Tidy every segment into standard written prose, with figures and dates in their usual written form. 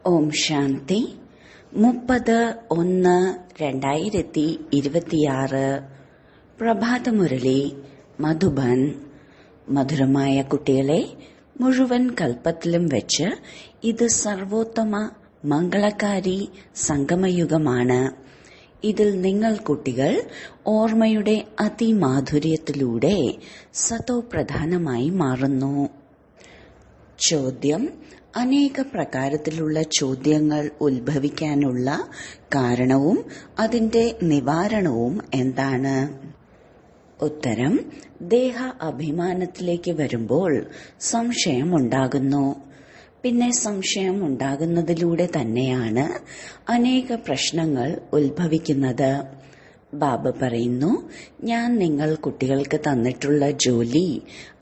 ഓം ശാന്തി 30/1/2026 പ്രഭാതമുരളി മധുബൻ. മധുരമായ കുട്ടികളെ, മുഴുവൻ കൽപ്പത്തിലും വെച്ച് ഇത് സർവോത്തമ മംഗളകാരി സംഗമയുഗമാണ്. ഇതിൽ നിങ്ങൾ കുട്ടികൾ ഓർമ്മയുടെ അതിമാധുര്യത്തിലൂടെ സതോപ്രധാനമായി മാറുന്നു. ചോദ്യം: അനേക പ്രകാരത്തിലുള്ള ചോദ്യങ്ങൾ ഉത്ഭവിക്കാനുള്ള കാരണവും അതിന്റെ നിവാരണവും എന്താണ്? ഉത്തരം: ദേഹ അഭിമാനത്തിലേക്ക് വരുമ്പോൾ സംശയമുണ്ടാകുന്നു. പിന്നെ സംശയം ഉണ്ടാകുന്നതിലൂടെ തന്നെയാണ് അനേക പ്രശ്നങ്ങൾ ഉത്ഭവിക്കുന്നത്. ബാബ പറയുന്നു, ഞാൻ നിങ്ങൾ കുട്ടികൾക്ക് തന്നിട്ടുള്ള ജോലി,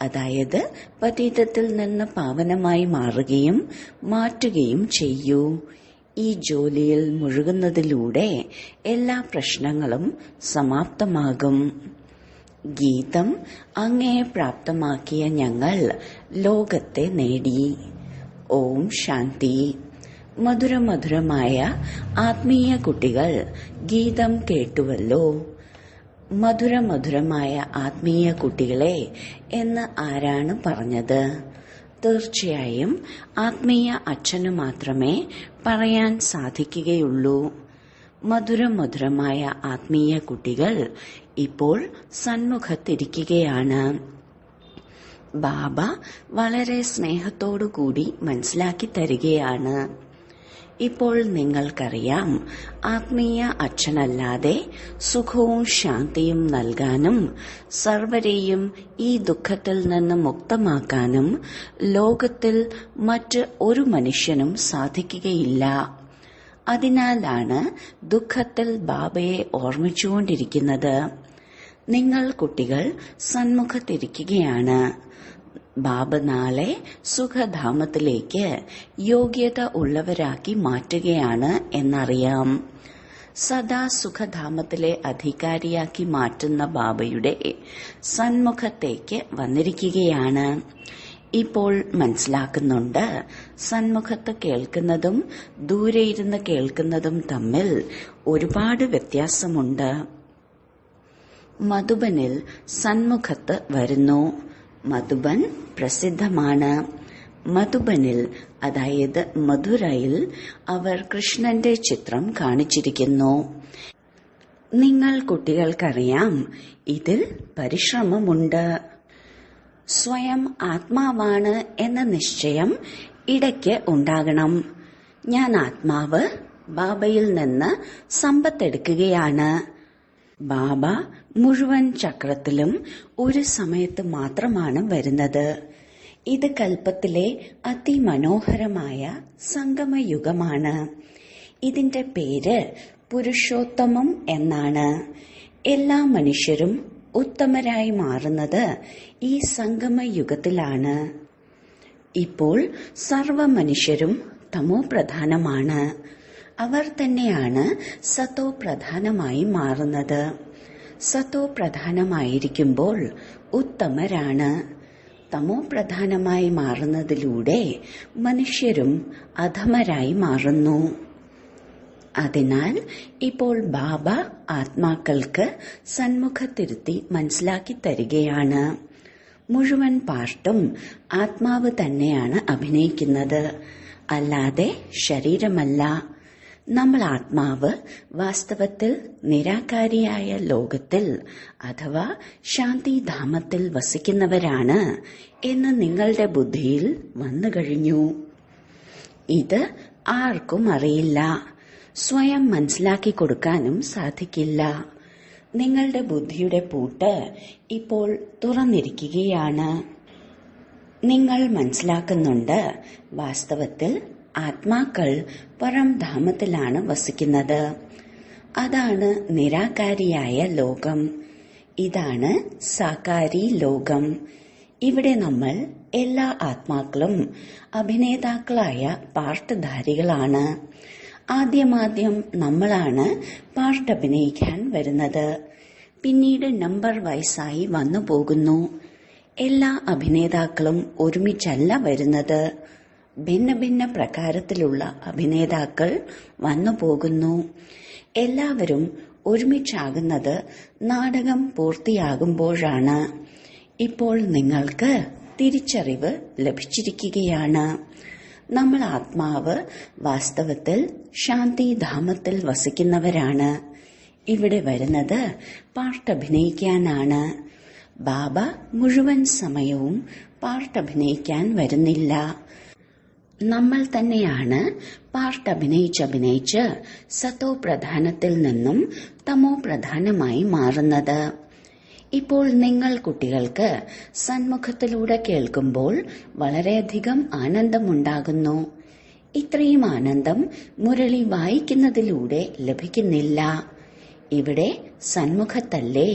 അതായത് പതീതത്തിൽ നിന്ന് പാവനമായി മാറുകയും മാറ്റുകയും ചെയ്യൂ. ഈ ജോലിയിൽ മുഴുകുന്നതിലൂടെ എല്ലാ പ്രശ്നങ്ങളും സമാപ്തമാകും. ഗീതം: അങ്ങയെ പ്രാപ്തമാക്കിയ ഞങ്ങൾ ലോകത്തെ നേടി. ഓം ശാന്തി. മധുരമധുരമായ ആത്മീയ കുട്ടികൾ, ഗീതം കേട്ടുവല്ലോ. മധുരമധുരമായ ആത്മീയ കുട്ടികളെ എന്ന് ആരാണ് പറഞ്ഞത്? തീർച്ചയായും ആത്മീയ അച്ഛന് മാത്രമേ പറയാൻ സാധിക്കുകയുള്ളൂ. മധുരമധുരമായ ആത്മീയ കുട്ടികൾ ഇപ്പോൾ സന്മുഖത്തിരിക്കുകയാണ്. ബാബ വളരെ സ്നേഹത്തോടുകൂടി മനസ്സിലാക്കി തരികയാണ്. ഇപ്പോൾ നിങ്ങൾക്കറിയാം, ആത്മീയ അച്ഛനല്ലാതെ സുഖവും ശാന്തിയും നൽകാനും സർവരെയും ഈ ദുഃഖത്തിൽ നിന്ന് മുക്തമാക്കാനും ലോകത്തിൽ മറ്റ് ഒരു മനുഷ്യനും സാധിക്കുകയില്ല. അതിനാലാണ് ദുഃഖത്തിൽ ബാബയെ ഓർമ്മിച്ചുകൊണ്ടിരിക്കുന്നത്. നിങ്ങൾ കുട്ടികൾ സന്മുഖത്തിരിക്കുകയാണ്. ബാബ നാളെ സുഖധാമത്തിലേക്ക് യോഗ്യത ഉള്ളവരാക്കി മാറ്റുകയാണ് എന്നറിയാം. സദാ സുഖധാമത്തിലെ അധികാരിയാക്കി മാറ്റുന്ന ബാബയുടെ സന്മുഖത്തേക്ക് വന്നിരിക്കുകയാണ്. ഇപ്പോൾ മനസ്സിലാക്കുന്നുണ്ട്, സന്മുഖത്ത് കേൾക്കുന്നതും ദൂരെ ഇരുന്ന് കേൾക്കുന്നതും തമ്മിൽ ഒരുപാട് വ്യത്യാസമുണ്ട്. മധുബനിൽ സന്മുഖത്ത് വരുന്നു. മധുബൻ പ്രസിദ്ധമാണ്. മധുബനിൽ, അതായത് മധുരയിൽ, അവർ കൃഷ്ണന്റെ ചിത്രം കാണിച്ചിരിക്കുന്നു. നിങ്ങൾ കുട്ടികൾക്കറിയാം, ഇതിൽ പരിശ്രമമുണ്ട്. സ്വയം ആത്മാവാണ് എന്ന നിശ്ചയം ഇടയ്ക്ക് ഉണ്ടാകണം. ഞാൻ ആത്മാവ് ബാബയിൽ നിന്ന് സമ്പത്തെടുക്കുകയാണ്. ബാബ മുഴുവൻ ചക്രത്തിലും ഒരു സമയത്ത് മാത്രമാണ് വരുന്നത്. ഇത് കൽപ്പത്തിലെ അതിമനോഹരമായ സംഗമയുഗമാണ്. ഇതിന്റെ പേര് പുരുഷോത്തമം എന്നാണ്. എല്ലാ മനുഷ്യരും ഉത്തമരായി മാറുന്നത് ഈ സംഗമയുഗത്തിലാണ്. ഇപ്പോൾ സർവ മനുഷ്യരും തമോ പ്രധാനമാണ്. അവർ തന്നെയാണ് സത്തോ പ്രധാനമായി മാറുന്നത്. സത്തോ പ്രധാനമായിരിക്കുമ്പോൾ ഉത്തമരാണ്. തമോ പ്രധാനമായി മാറുന്നതിലൂടെ മനുഷ്യരും അധമരായി മാറുന്നു. അതിനാൽ ഇപ്പോൾ ബാബ ആത്മാക്കൾക്ക് സന്മുഖത്തിരുത്തി മനസ്സിലാക്കി തരികയാണ്. മുഴുവൻ പാർട്ടും ആത്മാവ് തന്നെയാണ് അഭിനയിക്കുന്നത്, അല്ലാതെ ശരീരമല്ല. നമ്മൾ ആത്മാവ് വാസ്തവത്തിൽ നിരാകാരിയായ ലോകത്തിൽ അഥവാ ശാന്തിധാമത്തിൽ വസിക്കുന്നവരാണ് എന്ന് നിങ്ങളുടെ ബുദ്ധിയിൽ വന്നു കഴിഞ്ഞു. ഇത് ആർക്കും അറിയില്ല. സ്വയം മനസ്സിലാക്കി കൊടുക്കാനും സാധിക്കില്ല. നിങ്ങളുടെ ബുദ്ധിയുടെ പൂട്ട് ഇപ്പോൾ തുറന്നിരിക്കുകയാണ്. നിങ്ങൾ മനസ്സിലാക്കുന്നുണ്ട്, വാസ്തവത്തിൽ ആത്മാക്കൾ പരംധാമത്തിലാണ് വസിക്കുന്നത്. അതാണ് നിരാകാരിയായ ലോകം. ഇതാണ് സാകാരി ലോകം. ഇവിടെ നമ്മൾ എല്ലാ ആത്മാക്കളും അഭിനേതാക്കളായ പാർട്ട്ധാരികളാണ്. ആദ്യമാദ്യം നമ്മളാണ് പാർട്ട് അഭിനയിക്കാൻ വരുന്നത്. പിന്നീട് നമ്പർ വൈസായി വന്നു പോകുന്നു. എല്ലാ അഭിനേതാക്കളും ഒരുമിച്ചല്ല വരുന്നത്. ഭിന്ന ഭിന്ന പ്രകാരത്തിലുള്ള അഭിനേതാക്കൾ വന്നു പോകുന്നു. എല്ലാവരും ഒരുമിച്ചാകുന്നത് നാടകം പൂർത്തിയാകുമ്പോഴാണ്. ഇപ്പോൾ നിങ്ങൾക്ക് തിരിച്ചറിവ് ലഭിച്ചിരിക്കുകയാണ്. നമ്മൾ ആത്മാവ് വാസ്തവത്തിൽ ശാന്തിധാമത്തിൽ വസിക്കുന്നവരാണ്. ഇവിടെ വരുന്നത് പാർട്ടഭിനയിക്കാനാണ്. ബാബ മുഴുവൻ സമയവും പാർട്ടഭിനയിക്കാൻ വരുന്നില്ല. നമ്മൾ തന്നെയാണ് പാർട്ടഭിനയിച്ചഭിനയിച്ച് സത്തോ പ്രധാനത്തിൽ നിന്നും തമോ പ്രധാനമായി മാറുന്നത്. ഇപ്പോൾ നിങ്ങൾ കുട്ടികൾക്ക് സന്മുഖത്തിലൂടെ കേൾക്കുമ്പോൾ വളരെയധികം ആനന്ദമുണ്ടാകുന്നു. ഇത്രയും ആനന്ദം മുരളി വായിക്കുന്നതിലൂടെ ലഭിക്കുന്നില്ല. ഇവിടെ സന്മുഖത്തല്ലേ?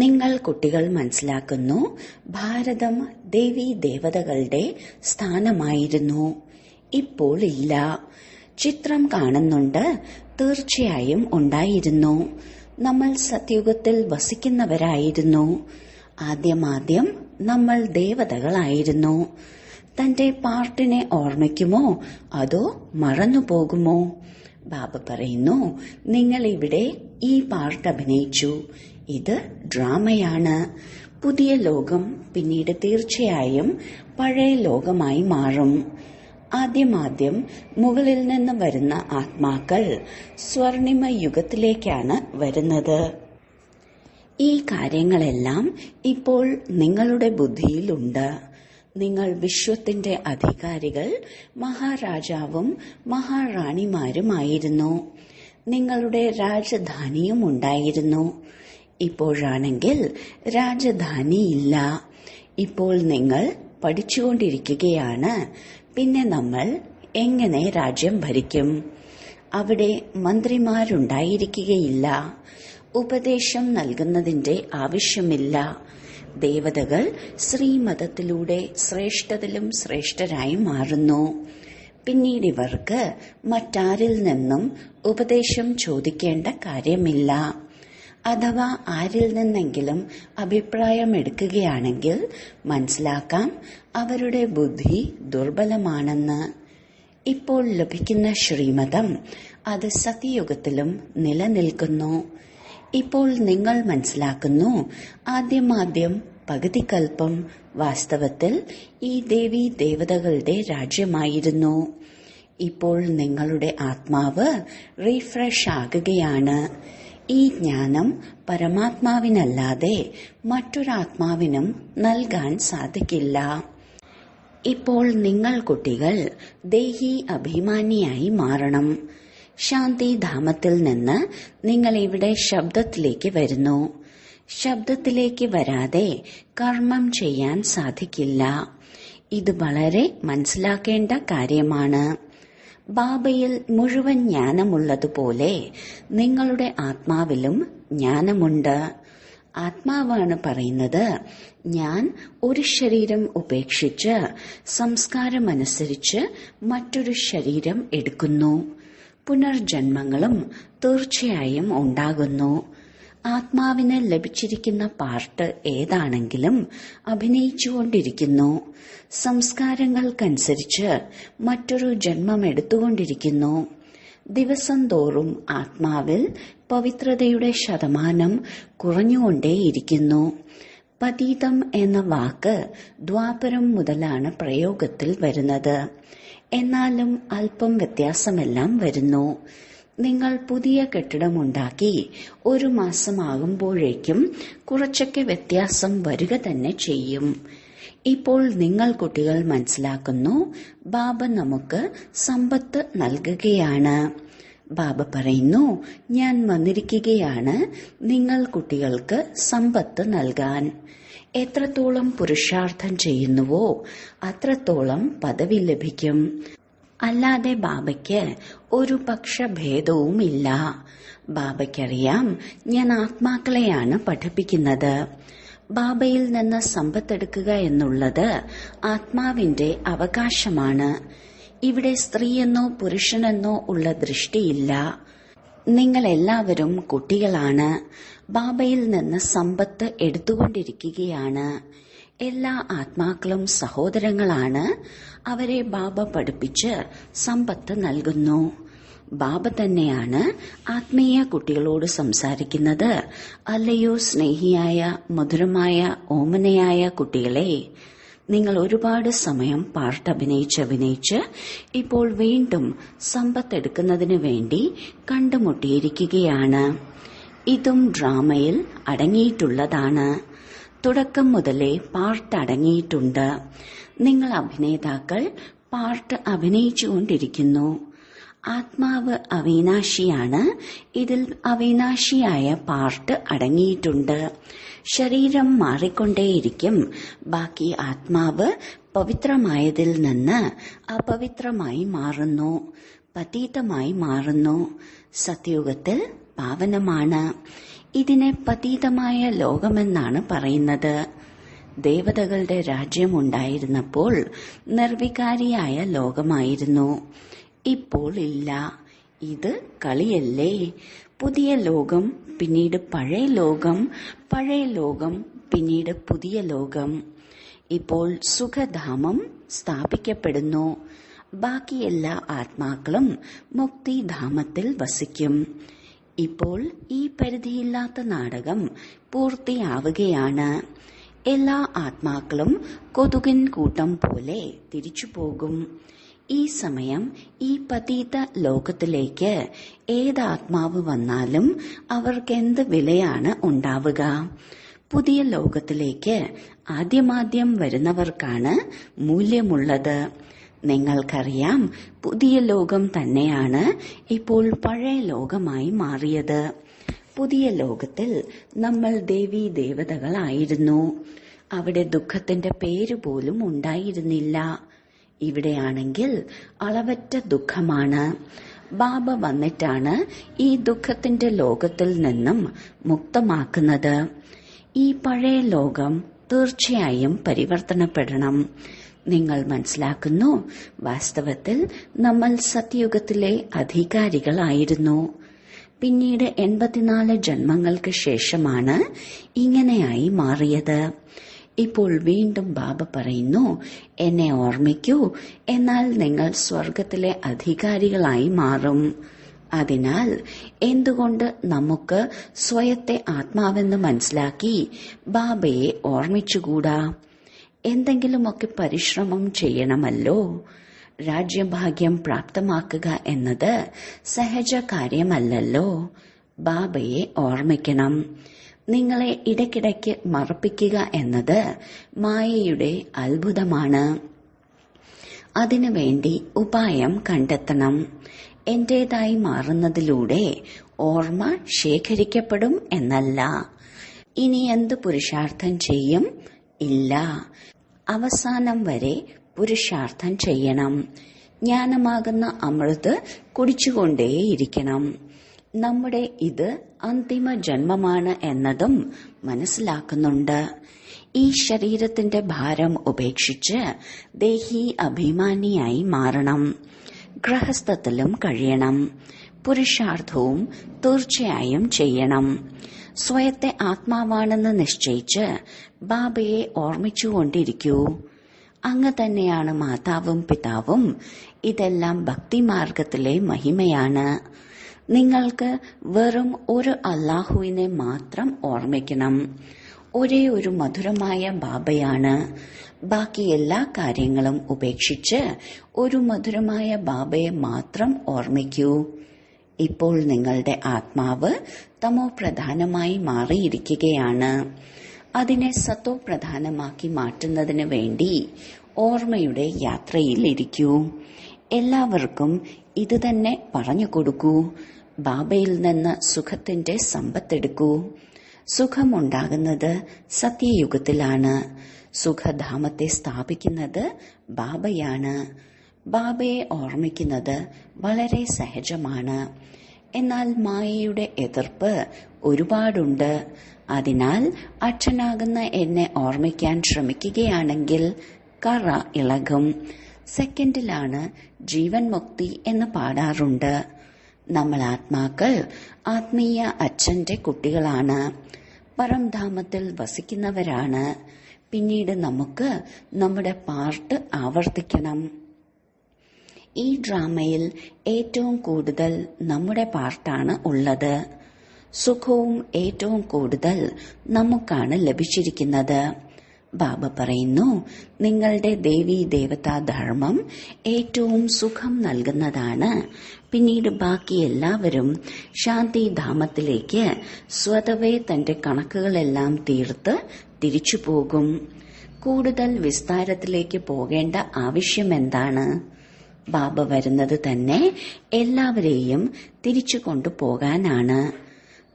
നിങ്ങൾ കുട്ടികൾ മനസ്സിലാക്കുന്നു, ഭാരതം ദേവീ ദേവതകളുടെ സ്ഥാനമായിരുന്നു. ഇപ്പോൾ ഇല്ല. ചിത്രം കാണുന്നുണ്ട്, തീർച്ചയായും ഉണ്ടായിരുന്നു. നമ്മൾ സത്യുഗത്തിൽ വസിക്കുന്നവരായിരുന്നു. ആദ്യമാദ്യം നമ്മൾ ദേവതകളായിരുന്നു. തന്റെ പാർട്ടിനെ ഓർമ്മിക്കുമോ അതോ മറന്നുപോകുമോ? ബാബ പറയുന്നു, നിങ്ങൾ ഇവിടെ ഈ പാർട്ട് അഭിനയിച്ചു. ഇത് ഡ്രാമയാണ്. പുതിയ ലോകം പിന്നീട് തീർച്ചയായും പഴയ ലോകമായി മാറും. ആദ്യമാദ്യം മുകളിൽ നിന്ന് വരുന്ന ആത്മാക്കൾ സ്വർണിമ യുഗത്തിലേക്കാണ് വരുന്നത്. ഈ കാര്യങ്ങളെല്ലാം ഇപ്പോൾ നിങ്ങളുടെ ബുദ്ധിയിലുണ്ട്. നിങ്ങൾ വിശ്വത്തിന്റെ അധികാരികൾ, മഹാരാജാവും മഹാറാണിമാരുമായിരുന്നു. നിങ്ങളുടെ രാജധാനിയും ഉണ്ടായിരുന്നു. ഇപ്പോഴാണെങ്കിൽ രാജധാനിയില്ല. ഇപ്പോൾ നിങ്ങൾ പഠിച്ചുകൊണ്ടിരിക്കുകയാണ്. പിന്നെ നമ്മൾ എങ്ങനെ രാജ്യം ഭരിക്കും? അവിടെ മന്ത്രിമാരുണ്ടായിരിക്കുകയില്ല. ഉപദേശം നൽകുന്നതിന്റെ ആവശ്യമില്ല. ദേവതകൾ ശ്രീമതത്തിലൂടെ ശ്രേഷ്ഠതിലും ശ്രേഷ്ഠരായി മാറുന്നു. പിന്നീട് ഇവർക്ക് മറ്റാരിൽ നിന്നും ഉപദേശം ചോദിക്കേണ്ട കാര്യമില്ല. അഥവാ ആരിൽ നിന്നെങ്കിലും അഭിപ്രായമെടുക്കുകയാണെങ്കിൽ മനസ്സിലാക്കാം അവരുടെ ബുദ്ധി ദുർബലമാണെന്ന്. ഇപ്പോൾ ലഭിക്കുന്ന ശ്രീമതം അത് സത്യയുഗത്തിലും നിലനിൽക്കുന്നു. ഇപ്പോൾ നിങ്ങൾ മനസ്സിലാക്കുന്നു, ആദ്യമാദ്യം പകുതിക്കൽപ്പം വാസ്തവത്തിൽ ഈ ദേവീ ദേവതകളുടെ രാജ്യമായിരുന്നു. ഇപ്പോൾ നിങ്ങളുടെ ആത്മാവ് റീഫ്രഷ് ആകുകയാണ്. ഈ ജ്ഞാനം പരമാത്മാവിനല്ലാതെ മറ്റൊരാത്മാവിനും നൽകാൻ സാധിക്കില്ല. ഇപ്പോൾ നിങ്ങൾ കുട്ടികൾ ദേഹി അഭിമാനിയായി മാറണം. ശാന്തിധാമത്തിൽ നിന്ന് നിങ്ങൾ ഇവിടെ ശബ്ദത്തിലേക്ക് വരുന്നു. ശബ്ദത്തിലേക്ക് വരാതെ കർമ്മം ചെയ്യാൻ സാധിക്കില്ല. ഇത് വളരെ മനസ്സിലാക്കേണ്ട കാര്യമാണ്. ബാബയിൽ മുഴുവൻ ജ്ഞാനമുള്ളതുപോലെ നിങ്ങളുടെ ആത്മാവിലും ജ്ഞാനമുണ്ട്. ആത്മാവാണ് പറയുന്നത്, ഞാൻ ഒരു ശരീരം ഉപേക്ഷിച്ച് സംസ്കാരമനുസരിച്ച് മറ്റൊരു ശരീരം എടുക്കുന്നു. പുനർജന്മങ്ങളും തീർച്ചയായും ഉണ്ടാകുന്നു. ആത്മാവിന് ലഭിച്ചിരിക്കുന്ന പാർട്ട് ഏതാണെങ്കിലും അഭിനയിച്ചുകൊണ്ടിരിക്കുന്നു. സംസ്കാരങ്ങൾക്കനുസരിച്ച് മറ്റൊരു ജന്മമെടുത്തുകൊണ്ടിരിക്കുന്നു. ദിവസം തോറും ആത്മാവിൽ പവിത്രതയുടെ ശതമാനം കുറഞ്ഞുകൊണ്ടേയിരിക്കുന്നു. പതീതം എന്ന വാക്ക് ദ്വാപരം മുതലാണ് പ്രയോഗത്തിൽ വരുന്നത്. എന്നാലും അല്പം വ്യത്യാസമെല്ലാം വരുന്നു. നിങ്ങൾ പുതിയ കെട്ടിടമുണ്ടാക്കി 1 മാസമാകുമ്പോഴേക്കും കുറച്ചൊക്കെ വ്യത്യാസം വരിക തന്നെ ചെയ്യും. ഇപ്പോൾ നിങ്ങൾ കുട്ടികൾ മനസ്സിലാക്കുന്നു, ബാബ നമുക്ക് സമ്പത്ത് നൽകുകയാണ്. ബാബ പറയുന്നു, ഞാൻ വന്നിരിക്കുകയാണ് നിങ്ങൾ കുട്ടികൾക്ക് സമ്പത്ത് നൽകാൻ. എത്രത്തോളം പുരുഷാർത്ഥം ചെയ്യുന്നുവോ അത്രത്തോളം പദവി ലഭിക്കും. അല്ലാതെ ബാബയ്ക്ക് ഒരു പക്ഷഭേദവുമില്ല. ബാബയ്ക്കറിയാം, ഞാൻ ആത്മാക്കളെയാണ് പഠിപ്പിക്കുന്നത്. ബാബയിൽ നിന്ന് സമ്പത്തെടുക്കുക എന്നുള്ളത് ആത്മാവിന്റെ അവകാശമാണ്. ഇവിടെ സ്ത്രീയെന്നോ പുരുഷനെന്നോ ഉള്ള ദൃഷ്ടിയില്ല. നിങ്ങൾ എല്ലാവരും കുട്ടികളാണ്. ബാബയിൽ നിന്ന് സമ്പത്ത് എടുത്തുകൊണ്ടിരിക്കുകയാണ്. എല്ലാ ആത്മാക്കളും സഹോദരങ്ങളാണ്. അവരെ ബാബ പഠിപ്പിച്ച് സമ്പത്ത് നൽകുന്നു. ബാബ തന്നെയാണ് ആത്മീയ കുട്ടികളോട് സംസാരിക്കുന്നത്. അല്ലയോ സ്നേഹിയായ മധുരമായ ഓമനയായ കുട്ടികളെ, നിങ്ങൾ ഒരുപാട് സമയം പാർട്ട് അഭിനയിച്ച് ഇപ്പോൾ വീണ്ടും സമ്പത്തെടുക്കുന്നതിന് വേണ്ടി കണ്ടുമുട്ടിയിരിക്കുകയാണ്. ഇതും ഡ്രാമയിൽ അടങ്ങിയിട്ടുള്ളതാണ്. തുടക്കം മുതലേ പാർട്ട് അടങ്ങിയിട്ടുണ്ട്. നിങ്ങൾ അഭിനേതാക്കൾ പാർട്ട് അഭിനയിച്ചുകൊണ്ടിരിക്കുന്നു. ആത്മാവ് അവിനാശിയാണ്. ഇതിൽ അവിനാശിയായ പാർട്ട് അടങ്ങിയിട്ടുണ്ട്. ശരീരം മാറിക്കൊണ്ടേയിരിക്കും. ബാക്കി ആത്മാവ് പവിത്രമായതിൽ നിന്ന് അപവിത്രമായി മാറുന്നു, പതീതമായി മാറുന്നു. സത്യുഗത്തിൽ പാവനമാണ്. ഇതിനെ പതീതമായ ലോകമെന്നാണ് പറയുന്നത്. ദേവതകളുടെ രാജ്യമുണ്ടായിരുന്നപ്പോൾ നിർവികാരിയായ ലോകമായിരുന്നു. ഇപ്പോൾ ഇല്ല. ഇത് കളിയല്ലേ? പുതിയ ലോകം, പിന്നീട് പഴയ ലോകം, പഴയ ലോകം, പിന്നീട് പുതിയ ലോകം. ഇപ്പോൾ സുഖധാമം സ്ഥാപിക്കപ്പെടുന്നു. ബാക്കി എല്ലാ ആത്മാക്കളും മുക്തിധാമത്തിൽ വസിക്കും. ഇപ്പോൾ ഈ പരിധിയില്ലാത്ത നാടകം പൂർത്തിയാവുകയാണ്. എല്ലാ ആത്മാക്കളും കൊതുകിൻ കൂട്ടം പോലെ തിരിച്ചു പോകും. ഈ സമയം ഈ പതീത ലോകത്തിലേക്ക് ഏതാത്മാവ് വന്നാലും അവർക്കെന്ത് വിലയാണ് ഉണ്ടാവുക? പുതിയ ലോകത്തിലേക്ക് ആദ്യമാദ്യം വരുന്നവർക്കാണ് മൂല്യമുള്ളത്. നിങ്ങൾക്കറിയാം, പുതിയ ലോകം തന്നെയാണ് ഇപ്പോൾ പഴയ ലോകമായി മാറിയത്. പുതിയ ലോകത്തിൽ നമ്മൾ ദേവീ ദേവതകളായിരുന്നു. അവിടെ ദുഃഖത്തിന്റെ പേര് പോലും ഉണ്ടായിരുന്നില്ല. ഇവിടെയാണെങ്കിൽ അളവറ്റ ദുഃഖമാണ്. ബാബ വന്നിട്ടാണ് ഈ ദുഃഖത്തിന്റെ ലോകത്തിൽ നിന്നും മുക്തമാക്കുന്നത്. ഈ പഴയ ലോകം തീർച്ചയായും പരിവർത്തനപ്പെടണം. നിങ്ങൾ മനസ്സിലാക്കുന്നു, വാസ്തവത്തിൽ നമ്മൾ സത്യയുഗത്തിലെ അധികാരികളായിരുന്നു. പിന്നീട് 84 ജന്മങ്ങൾക്ക് ശേഷമാണ് ഇങ്ങനെയായി മാറിയത്. ഇപ്പോൾ വീണ്ടും ബാബ പറയുന്നു, എന്നെ ഓർമ്മിക്കൂ, എന്നാൽ നിങ്ങൾ സ്വർഗത്തിലെ അധികാരികളായി മാറും. അതിനാൽ എന്തുകൊണ്ട് നമുക്ക് സ്വയത്തെ ആത്മാവെന്ന് മനസ്സിലാക്കി ബാബയെ ഓർമ്മിച്ചുകൂടാ? എന്തെങ്കിലുമൊക്കെ പരിശ്രമം ചെയ്യണമല്ലോ. രാജ്യഭാഗ്യം പ്രാപ്തമാക്കുക എന്നത് സഹജ കാര്യമല്ലല്ലോ. ബാബയെ ഓർമ്മിക്കണം. നിങ്ങളെ ഇടയ്ക്കിടയ്ക്ക് മറപ്പിക്കുക എന്നത് മായയുടെ അത്ഭുതമാണ്. അതിനുവേണ്ടി ഉപായം കണ്ടെത്തണം. എന്റേതായി മാറുന്നതിലൂടെ ഓർമ്മ ശേഖരിക്കപ്പെടും എന്നല്ല. ഇനി എന്ത് പുരുഷാർത്ഥം ചെയ്യും? ഇല്ല. അവസാനം വരെ പുരുഷാർത്ഥം ചെയ്യണം. ജ്ഞാനമാകുന്ന അമൃത് കുടിച്ചുകൊണ്ടേയിരിക്കണം. നമ്മുടെ ഇത് അന്തിമ ജന്മമാണ് എന്നതും മനസ്സിലാക്കുന്നുണ്ട്. ഈ ശരീരത്തിന്റെ ഭാരം ഉപേക്ഷിച്ച് ദേഹി അഭിമാനിയായി മാറണം. ഗൃഹസ്ഥത്തിലും കഴിയണം. പുരുഷാർത്ഥവും തീർച്ചയായും ചെയ്യണം. സ്വയത്തെ ആത്മാവാണെന്ന് നിശ്ചയിച്ച് ബാബയെ ഓർമ്മിച്ചുകൊണ്ടിരിക്കൂ. അങ്ങ് തന്നെയാണ് മാതാവും പിതാവും. ഇതെല്ലാം ഭക്തിമാർഗത്തിലെ മഹിമയാണ്. നിങ്ങൾക്ക് വെറും ഒരു അല്ലാഹുവിനെ മാത്രം ഓർമ്മിക്കണം. ഒരേ ഒരു മധുരമായ ബാബയാണ്. ബാക്കി എല്ലാ കാര്യങ്ങളും ഉപേക്ഷിച്ച് ഒരു മധുരമായ ബാബയെ മാത്രം ഓർമ്മിക്കൂ. ഇപ്പോൾ നിങ്ങളുടെ ആത്മാവ് തമോ പ്രധാനമായി മാറിയിരിക്കുകയാണ്. അതിനെ സത്തോ പ്രധാനമാക്കി മാറ്റുന്നതിന് വേണ്ടി ഓർമ്മയുടെ യാത്രയിൽ ഇരിക്കൂ. എല്ലാവർക്കും ഇത് തന്നെ പറഞ്ഞു കൊടുക്കൂ. ബാബയിൽ നിന്ന് സുഖത്തിന്റെ സമ്പത്തെടുക്കൂ. സുഖമുണ്ടാകുന്നത് സത്യയുഗത്തിലാണ്. സുഖധാമത്തെ സ്ഥാപിക്കുന്നത് ബാബയാണ്. ബാബയെ ഓർമ്മിക്കുന്നത് വളരെ സഹജമാണ്. എന്നാൽ മായയുടെ എതിർപ്പ് ഒരുപാടുണ്ട്. അതിനാൽ അച്ഛനാകുന്ന എന്നെ ഓർമ്മിക്കാൻ ശ്രമിക്കുകയാണെങ്കിൽ കറ ഇളകും. സെക്കൻഡിലാണ് ജീവൻ മുക്തി എന്ന് പാടാറുണ്ട്. നമ്മൾ ആത്മാക്കൾ ആത്മീയ അച്ഛന്റെ കുട്ടികളാണ്. പരംധാമത്തിൽ വസിക്കുന്നവരാണ്. പിന്നീട് നമുക്ക് നമ്മുടെ പാർട്ട് ആവർത്തിക്കണം. ഈ ഡ്രാമയിൽ ഏറ്റവും കൂടുതൽ നമ്മുടെ പാർട്ടാണ് ഉള്ളത്. സുഖവും ഏറ്റവും കൂടുതൽ നമുക്കാണ് ലഭിച്ചിരിക്കുന്നത്. ബാബ പറയുന്നു, നിങ്ങളുടെ ദേവീ ദേവതാ ധർമ്മം ഏറ്റവും സുഖം നൽകുന്നതാണ്. പിന്നീട് ബാക്കി എല്ലാവരും ശാന്തിധാമത്തിലേക്ക് സ്വതവേ തന്റെ കണക്കുകളെല്ലാം തീർത്ത് തിരിച്ചു പോകും. കൂടുതൽ വിസ്താരത്തിലേക്ക് പോകേണ്ട ആവശ്യമെന്താണ്? ബാബ വരുന്നത് തന്നെ എല്ലാവരെയും തിരിച്ചു കൊണ്ടുപോകാനാണ്.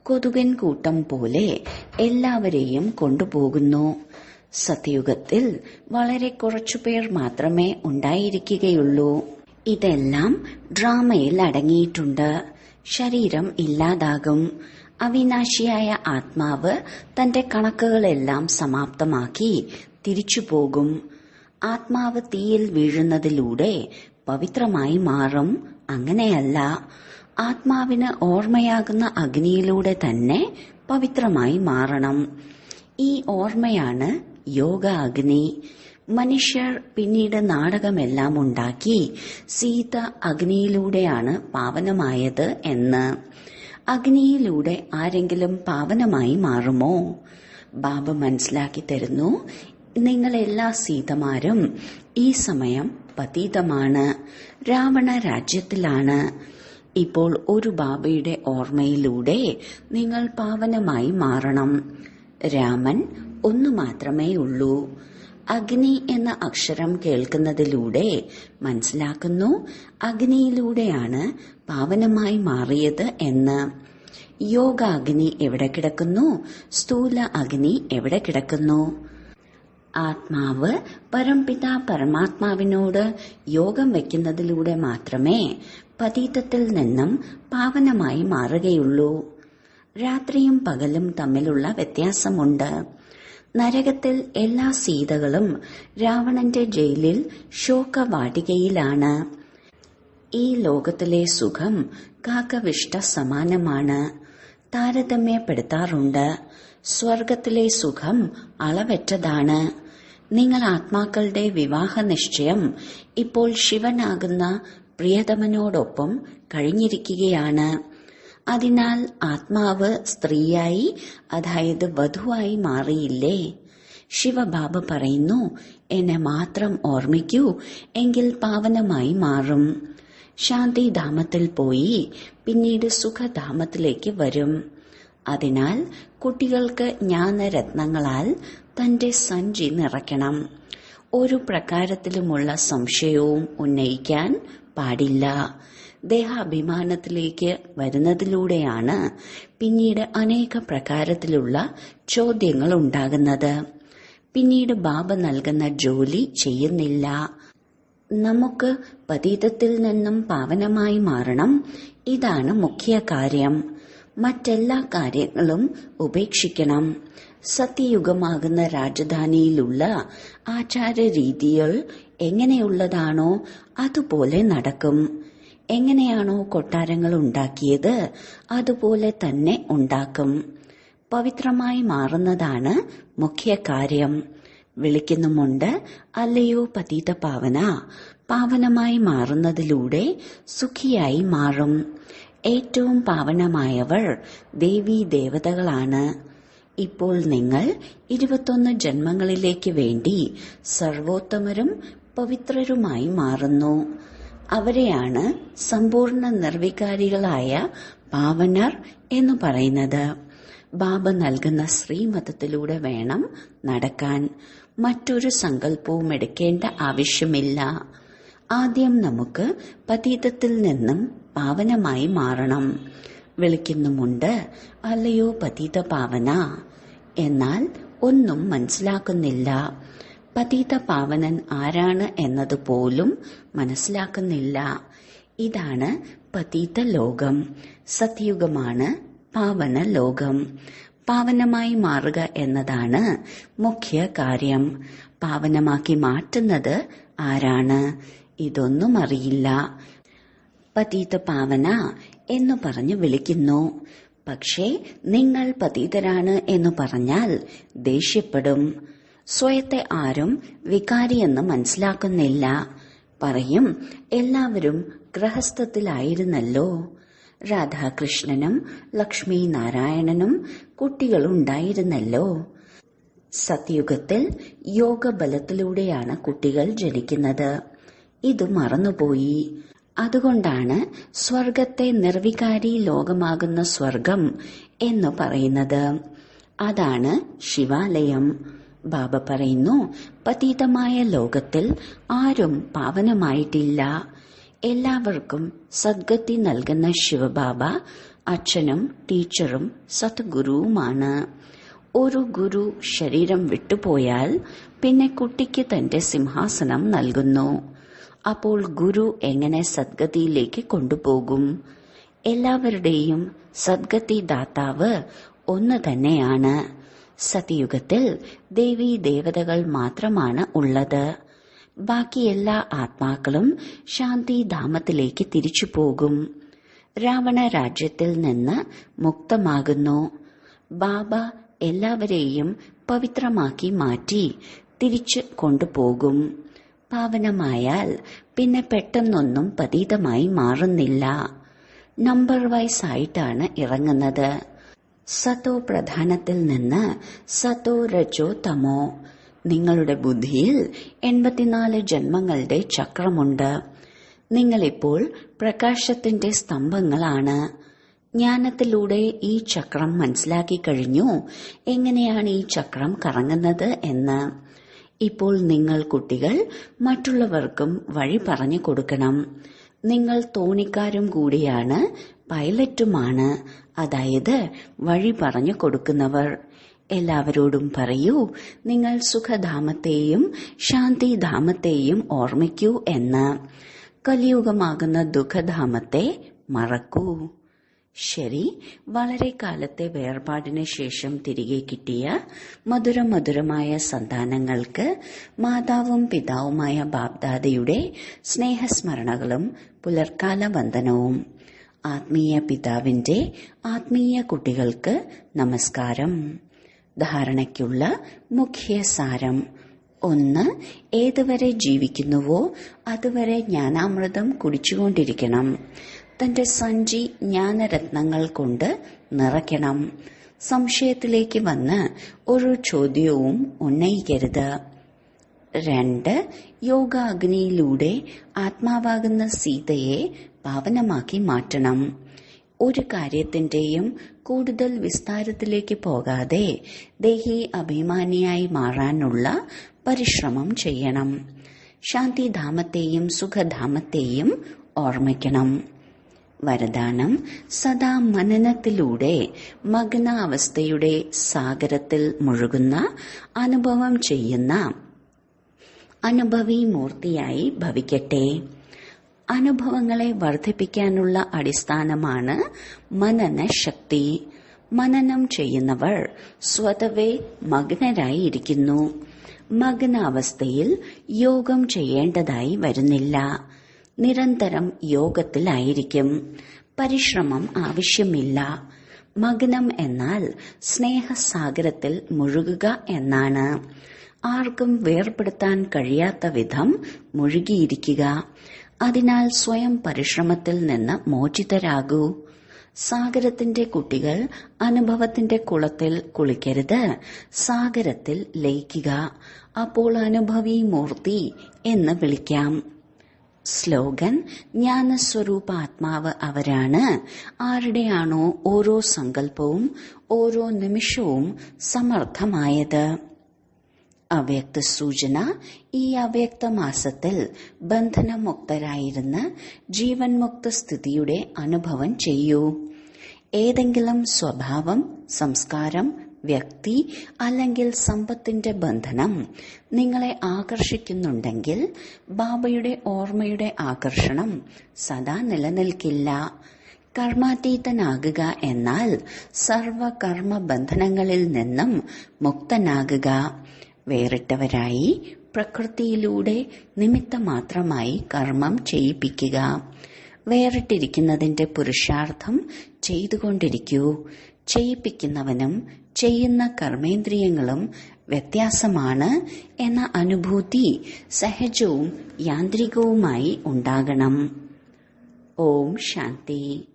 കൊതുകൻ കൂട്ടം പോലെ എല്ലാവരെയും കൊണ്ടുപോകുന്നു. സത്യയുഗത്തിൽ വളരെ കുറച്ചുപേർ മാത്രമേ ഉണ്ടായിരിക്കുകയുള്ളൂ. ഇതെല്ലാം ഡ്രാമയിൽ അടങ്ങിയിട്ടുണ്ട്. ശരീരം ഇല്ലാതാകും. അവിനാശിയായ ആത്മാവ് തന്റെ കണക്കുകളെല്ലാം സമാപ്തമാക്കി തിരിച്ചു പോകും. ആത്മാവ് തീയിൽ വീഴുന്നതിലൂടെ പവിത്രമായി മാറും. അങ്ങനെയല്ല, ആത്മാവിന് ഓർമ്മയാകുന്ന അഗ്നിയിലൂടെ തന്നെ പവിത്രമായി മാറണം. ഈ ഓർമ്മയാണ് യോഗ അഗ്നി. മനുഷ്യർ പിന്നീട് നാടകമെല്ലാം ഉണ്ടാക്കി സീത അഗ്നിയിലൂടെയാണ് പാവനമായത് എന്ന്. അഗ്നിയിലൂടെ ആരെങ്കിലും പാവനമായി മാറുമോ? ബാബ മനസ്സിലാക്കി തരുന്നു, നിങ്ങളെല്ലാ സീതമാരും ഈ സമയം പതീതമാണ്, രാവണ രാജ്യത്തിലാണ്. ഇപ്പോൾ ഒരു ബാബയുടെ ഓർമ്മയിലൂടെ നിങ്ങൾ പാവനമായി മാറണം. രാമൻ ഒന്നു മാത്രമേ ഉള്ളൂ. അഗ്നി എന്ന അക്ഷരം കേൾക്കുന്നതിലൂടെ മനസ്സിലാക്കുന്നു, അഗ്നിയിലൂടെയാണ് പാവനമായി മാറിയത് എന്ന്. യോഗ അഗ്നി എവിടെ കിടക്കുന്നു? സ്ഥൂല അഗ്നി എവിടെ കിടക്കുന്നു? ആത്മാവ് പരംപിത പരമാത്മാവിനോട് യോഗം വയ്ക്കുന്നതിലൂടെ മാത്രമേ പതീതത്തിൽ നിന്നും പാവനമായി മാറുകയുള്ളൂ. രാത്രിയും പകലും തമ്മിലുള്ള വ്യത്യാസമുണ്ട്. നരകത്തിൽ എല്ലാ സീതകളും രാവണന്റെ ജയിലിൽ ശോകവാടികയിലാണ്. ഈ ലോകത്തിലെ സുഖം കാക്കവിഷ്ട സമാനമാണ്. താരതമ്യപ്പെടുത്താറുണ്ട്. സ്വർഗത്തിലെ സുഖം അളവറ്റതാണ്. നിങ്ങൾ ആത്മാക്കളുടെ വിവാഹ നിശ്ചയം ഇപ്പോൾ ശിവനാകുന്ന പ്രിയതമനോടൊപ്പം കഴിഞ്ഞിരിക്കുകയാണ്. അതിനാൽ ആത്മാവ് സ്ത്രീയായി, അതായത് വധുവായി മാറിയില്ലേ? ശിവബാബ പറയുന്നു, എന്നെ മാത്രം ഓർമ്മിക്കൂ, എങ്കിൽ പാവനമായി മാറും. ശാന്തിധാമത്തിൽ പോയി പിന്നീട് സുഖധാമത്തിലേക്ക് വരും. അതിനാൽ കുട്ടികൾക്ക് ജ്ഞാനരത്നങ്ങളാൽ തന്റെ സഞ്ചി നിറയ്ക്കണം. ഒരു പ്രകാരത്തിലുമുള്ള സംശയവും ഉന്നയിക്കാൻ പാടില്ല. ദേഹാഭിമാനത്തിലേക്ക് വരുന്നതിലൂടെയാണ് പിന്നീട് അനേക പ്രകാരത്തിലുള്ള ചോദ്യങ്ങൾ ഉണ്ടാകുന്നത്. പിന്നീട് ബാബ നൽകുന്ന ജോലി ചെയ്യുന്നില്ല. നമുക്ക് പതീതത്തിൽ നിന്നും പാവനമായി മാറണം. ഇതാണ് മുഖ്യ കാര്യം. മറ്റെല്ലാ കാര്യങ്ങളും ഉപേക്ഷിക്കണം. സത്യയുഗമാകുന്ന രാജധാനിയിലുള്ള ആചാരരീതികൾ എങ്ങനെയുള്ളതാണോ അതുപോലെ നടക്കും. എങ്ങനെയാണോ കൊട്ടാരങ്ങൾ ഉണ്ടാക്കിയത് അതുപോലെ തന്നെ ഉണ്ടാക്കും. പവിത്രമായി മാറുന്നതാണ് മുഖ്യ കാര്യം. വിളിക്കുന്നുമുണ്ട്, അല്ലയോ പതീത പാവന, പാവനമായി മാറുന്നതിലൂടെ സുഖിയായി മാറും. ഏറ്റവും പാവനമായവർ ദേവീ ദേവതകളാണ്. ഇപ്പോൾ നിങ്ങൾ 21 ജന്മങ്ങളിലേക്ക് വേണ്ടി സർവോത്തമരും പവിത്രരുമായി മാറുന്നു. അവരെയാണ് സമ്പൂർണ്ണ നിർവികാരികളായ പാവനർ എന്ന് പറയുന്നത്. ബാബ നൽകുന്ന ശ്രീമതത്തിലൂടെ വേണം നടക്കാൻ. മറ്റൊരു സങ്കല്പവും എടുക്കേണ്ട ആവശ്യമില്ല. ആദ്യം നമുക്ക് പതീതത്തിൽ നിന്നും പാവനമായി മാറണം. വിളിക്കുന്നുമുണ്ട്, അല്ലയോ പതീത പാവന, എന്നാൽ ഒന്നും മനസ്സിലാക്കുന്നില്ല. പതീത പാവനൻ ആരാണ് എന്നതുപോലും മനസ്സിലാക്കുന്നില്ല. ഇതാണ് പതീത ലോകം. സത്യുഗമാണ് പാവന ലോകം. പാവനമായി മാറുക എന്നതാണ് മുഖ്യ കാര്യം. പാവനമാക്കി മാറ്റുന്നത് ആരാണ്? ഇതൊന്നും അറിയില്ല. പതീത പാവന എന്നു പറഞ്ഞു വിളിക്കുന്നു. പക്ഷേ നിങ്ങൾ പതീതരാണ് എന്നു പറഞ്ഞാൽ ദേഷ്യപ്പെടും. സ്വയത്തെ ആരും വികാരിയെന്ന് മനസ്സിലാക്കുന്നില്ല. പറയും, എല്ലാവരും ഗൃഹസ്ഥത്തിലായിരുന്നല്ലോ. രാധാകൃഷ്ണനും ലക്ഷ്മി നാരായണനും കുട്ടികളുണ്ടായിരുന്നല്ലോ. സത്യുഗത്തിൽ യോഗബലത്തിലൂടെയാണ് കുട്ടികൾ ജനിക്കുന്നത്. ഇത് മറന്നുപോയി. അതുകൊണ്ടാണ് സ്വർഗത്തെ നിർവികാരി ലോകമാകുന്ന സ്വർഗം എന്ന് പറയുന്നത്. അതാണ് ശിവാലയം. ബാബ പറയുന്നു, പതീതമായ ലോകത്തിൽ ആരും പാവനമായിട്ടില്ല. എല്ലാവർക്കും സദ്ഗതി നൽകുന്ന ശിവബാബ അച്ഛനും ടീച്ചറും സദ്ഗുരുവുമാണ്. ഒരു ഗുരു ശരീരം വിട്ടുപോയാൽ പിന്നെ കുട്ടിക്ക് തന്റെ സിംഹാസനം നൽകുന്നു. അപ്പോൾ ഗുരു എങ്ങനെ സദ്ഗതിയിലേക്ക് കൊണ്ടുപോകും? എല്ലാവരുടെയും സദ്ഗതി ദാതാവ് ഒന്ന് തന്നെയാണ്. സതയുഗത്തിൽ ദേവീ ദേവതകൾ മാത്രമാണ് ഉള്ളത്. ബാക്കി എല്ലാ ആത്മാക്കളും ശാന്തിധാമത്തിലേക്ക് തിരിച്ചു പോകും. രാവണ രാജ്യത്തിൽ നിന്ന് മുക്തമാകുന്നു. ബാബ എല്ലാവരെയും പവിത്രമാക്കി മാറ്റി തിരിച്ചു കൊണ്ടുപോകും. പാവനമായാൽ പിന്നെ പെട്ടെന്നൊന്നും പതീതമായി മാറുന്നില്ല. നമ്പർ വൈസ് ആയിട്ടാണ് ഇറങ്ങുന്നത്. സതോ പ്രധാനത്തിൽ നിന്ന് സതോ രജോ തമോ. നിങ്ങളുടെ ബുദ്ധിയിൽ 84 ജന്മങ്ങളുടെ ചക്രമുണ്ട്. നിങ്ങളിപ്പോൾ പ്രകാശത്തിന്റെ സ്തംഭങ്ങളാണ്. ജ്ഞാനത്തിലൂടെ ഈ ചക്രം മനസ്സിലാക്കി കഴിഞ്ഞു. എങ്ങനെയാണ് ഈ ചക്രം കറങ്ങുന്നത് എന്ന്. ഇപ്പോൾ നിങ്ങൾ കുട്ടികൾ മറ്റുള്ളവർക്കും വഴി പറഞ്ഞു കൊടുക്കണം. നിങ്ങൾ തോണിക്കാരും കൂടിയാണ്, പൈലറ്റുമാണ്. അതായത് വഴി പറഞ്ഞു കൊടുക്കുന്നവർ. എല്ലാവരോടും പറയൂ, നിങ്ങൾ സുഖധാമത്തെയും ശാന്തിധാമത്തെയും ഓർമ്മിക്കൂ എന്ന്. കലിയുഗമാകുന്ന ദുഃഖധാമത്തെ മറക്കൂ. ശരി, വളരെ കാലത്തെ വേർപാടിന് ശേഷം തിരികെ കിട്ടിയ മധുരമധുരമായ സന്താനങ്ങൾക്ക് മാതാവും പിതാവുമായ ബാബ്ദാദയുടെ സ്നേഹസ്മരണകളും പുലർക്കാല വന്ദനവും. ആത്മീയ പിതാവിന്റെ ആത്മീയ കുട്ടികൾക്ക് നമസ്കാരം. ധാരണയ്ക്കുള്ള മുഖ്യ സാരം: 1. ഏതുവരെ ജീവിക്കുന്നുവോ അതുവരെ ജ്ഞാനാമൃതം കുടിച്ചുകൊണ്ടിരിക്കണം. തന്റെ സഞ്ചി ജ്ഞാനരത്നങ്ങൾ കൊണ്ട് നിറയ്ക്കണം. സംശയത്തിലേക്ക് വന്ന് ഒരു ചോദ്യവും ഉന്നയിക്കരുത്. 2. യോഗാഗ്നിയിലൂടെ ആത്മാവാകുന്ന സീതയെ പാവനമാക്കി മാറ്റണം. ഒരു കാര്യത്തിന്റെയും കൂടുതൽ വിസ്താരത്തിലേക്ക് പോകാതെ ദേഹി അഭിമാനിയായി മാറാനുള്ള പരിശ്രമം ചെയ്യണം. ശാന്തിധാമത്തെയും സുഖധാമത്തെയും ഓർമ്മിക്കണം. വരദാനം: സദാ മനനത്തിലൂടെ മഗ്നാവസ്ഥയുടെ സാഗരത്തിൽ മുഴുകുന്ന അനുഭവം ചെയ്യുന്ന അനുഭവി മൂർത്തിയായി ഭവിക്കട്ടെ. അനുഭവങ്ങളെ വർദ്ധിപ്പിക്കാനുള്ള അടിസ്ഥാനമാണ് മനനശക്തി. മനനം ചെയ്യുന്നവർ സ്വതവേ മഗ്നരായിരിക്കുന്നു. മഗ്നാവസ്ഥയിൽ യോഗം ചെയ്യേണ്ടതായി വരുന്നില്ല. നിരന്തരം യോഗത്തിലായിരിക്കും. പരിശ്രമം ആവശ്യമില്ല. മഗ്നം എന്നാൽ സ്നേഹസാഗരത്തിൽ മുഴുകുക എന്നാണ്. ആർക്കും വേർപെടുത്താൻ കഴിയാത്ത വിധം മുഴുകിയിരിക്കുക. അതിനാൽ സ്വയം പരിശ്രമത്തിൽ നിന്ന് മോചിതരാകൂ. സാഗരത്തിന്റെ കുട്ടികൾ അനുഭവത്തിന്റെ കുളത്തിൽ കുളിക്കരുത്, സാഗരത്തിൽ ലയിക്കുക. അപ്പോൾ അനുഭവി മൂർത്തി എന്ന് വിളിക്കാം. സ്ലോഗൻ: ജ്ഞാനസ്വരൂപാത്മാവ് അവരാണ്. ആരുടെയാണോ ഓരോ സങ്കല്പവും ഓരോ നിമിഷവും സമർത്ഥമായത്. അവ്യക്ത സൂചന: ഈ അവ്യക്ത മാസത്തിൽ ബന്ധനമുക്തരായിരുന്ന് ജീവൻ മുക്ത സ്ഥിതിയുടെ അനുഭവം ചെയ്യൂ. ഏതെങ്കിലും സ്വഭാവം, സംസ്കാരം, വ്യക്തി അല്ലെങ്കിൽ സമ്പത്തിന്റെ ബന്ധനം നിങ്ങളെ ആകർഷിക്കുന്നുണ്ടെങ്കിൽ ബാബയുടെ ഓർമ്മയുടെ ആകർഷണം സദാ നിലനിൽക്കില്ല. കർമാതീതനാകുക എന്നാൽ സർവകർമ്മ ബന്ധനങ്ങളിൽ നിന്നും മുക്തനാകുക. വേറിട്ടവരായി പ്രകൃതിയിലൂടെ നിമിത്തമാത്രമായി കർമ്മം ചെയ്യിപ്പിക്കുക. വേറിട്ടിരിക്കുന്നതിന്റെ പുരുഷാർത്ഥം ചെയ്തുകൊണ്ടിരിക്കൂ. ചെയ്യിപ്പിക്കുന്നവനും ചെയ്യുന്ന കർമ്മേന്ദ്രിയങ്ങളും വ്യത്യാസമാണ് എന്ന അനുഭൂതി സഹജവും യാന്ത്രികവുമായി ഉണ്ടാകണം. ഓം ശാന്തി.